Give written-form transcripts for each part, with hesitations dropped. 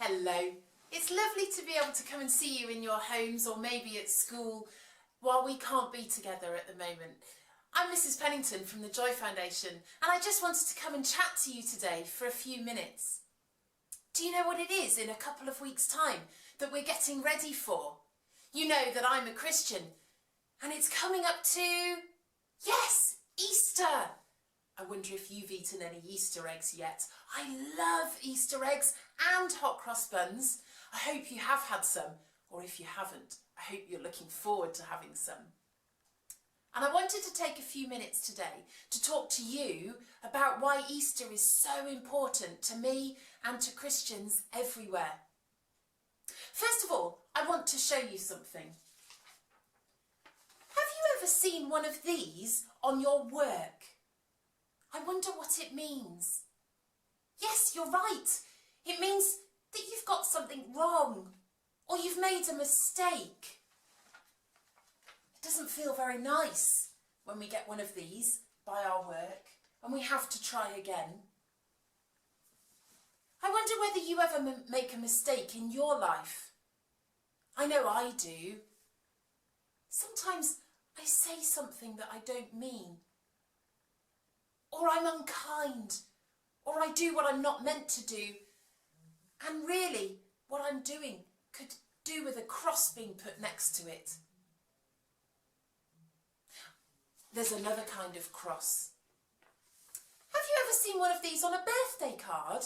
Hello. It's lovely to be able to come and see you in your homes or maybe at school while we can't be together at the moment. I'm Mrs. Pennington from the Joy Foundation and I just wanted to come and chat to you today for a few minutes. Do you know what it is in a couple of weeks' time that we're getting ready for? You know that I'm a Christian and it's coming up to, yes, Easter. I wonder if you've eaten any Easter eggs yet. I love Easter eggs and hot cross buns. I hope you have had some, or if you haven't, I hope you're looking forward to having some. And I wanted to take a few minutes today to talk to you about why Easter is so important to me and to Christians everywhere. First of all, I want to show you something. Have you ever seen one of these on your work? I wonder what it means. Yes, you're right. It means that you've got something wrong or you've made a mistake. It doesn't feel very nice when we get one of these by our work and we have to try again. I wonder whether you ever make a mistake in your life. I know I do. Sometimes I say something that I don't mean. Or I'm unkind, or I do what I'm not meant to do. And really, what I'm doing could do with a cross being put next to it. There's another kind of cross. Have you ever seen one of these on a birthday card?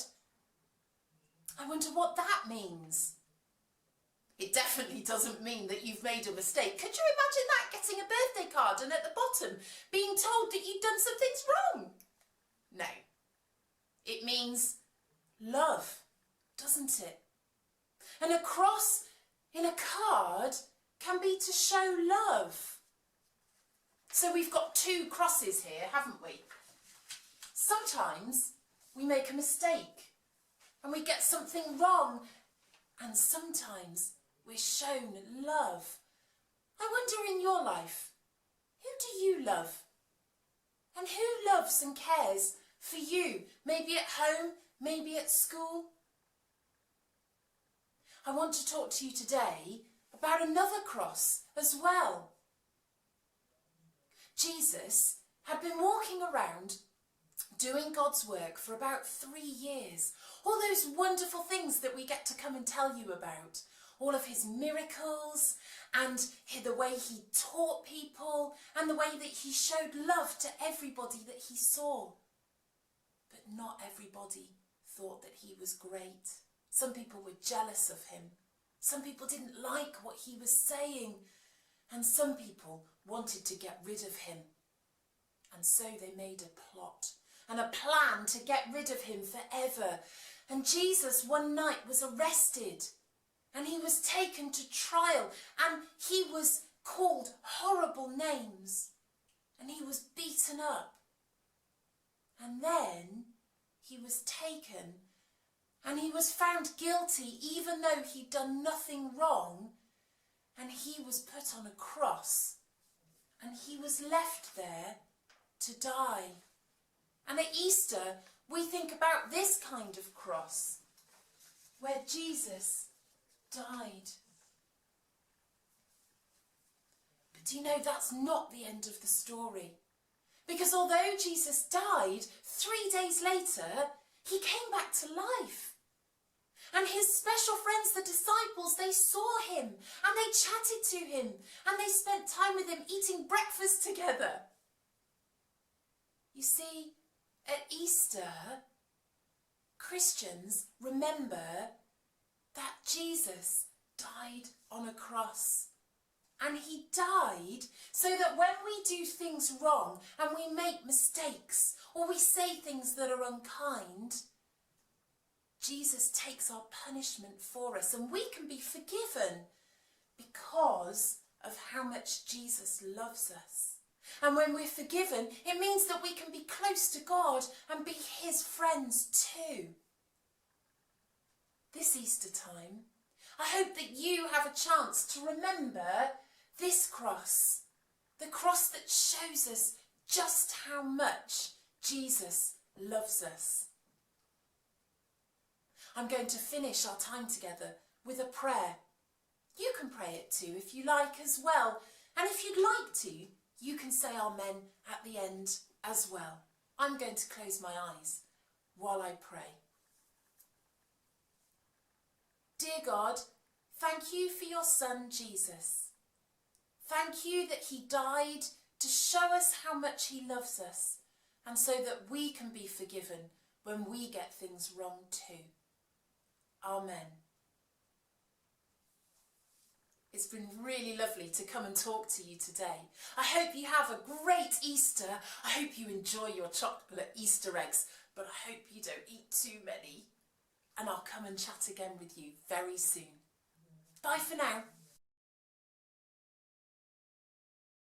I wonder what that means. It definitely doesn't mean that you've made a mistake. Could you imagine that, getting a birthday card and at the bottom being told that you've done some things wrong? No. It means love, doesn't it? And a cross in a card can be to show love. So we've got two crosses here, haven't we? Sometimes we make a mistake and we get something wrong, and sometimes we're shown love. I wonder in your life, who do you love? And who loves and cares for you? Maybe at home, maybe at school. I want to talk to you today about another cross as well. Jesus had been walking around doing God's work for about 3 years. All those wonderful things that we get to come and tell you about. All of his miracles and the way he taught people and the way that he showed love to everybody that he saw. But not everybody thought that he was great. Some people were jealous of him. Some people didn't like what he was saying. And some people wanted to get rid of him. And so they made a plot and a plan to get rid of him forever. And Jesus one night was arrested and he was taken to trial and he was called horrible names and he was beaten up. And then he was taken and he was found guilty even though he'd done nothing wrong, and he was put on a cross and he was left there to die. And at Easter, we think about this kind of cross, where Jesus died. But do you know that's not the end of the story? Because although Jesus died, 3 days later, he came back to life. And his special friends, the disciples, they saw him and they chatted to him and they spent time with him eating breakfast together. You see, at Easter, Christians remember that Jesus died on a cross. And he died so that when we do things wrong and we make mistakes or we say things that are unkind, Jesus takes our punishment for us and we can be forgiven because of how much Jesus loves us. And when we're forgiven, it means that we can be close to God and be his friends too. This Easter time, I hope that you have a chance to remember this cross, the cross that shows us just how much Jesus loves us. I'm going to finish our time together with a prayer. You can pray it too if you like as well. And if you'd like to, you can say amen at the end as well. I'm going to close my eyes while I pray. Dear God, thank you for your Son, Jesus. Thank you that he died to show us how much he loves us, and so that we can be forgiven when we get things wrong too. Amen. It's been really lovely to come and talk to you today. I hope you have a great Easter. I hope you enjoy your chocolate Easter eggs, but I hope you don't eat too many. And I'll come and chat again with you very soon. Bye for now.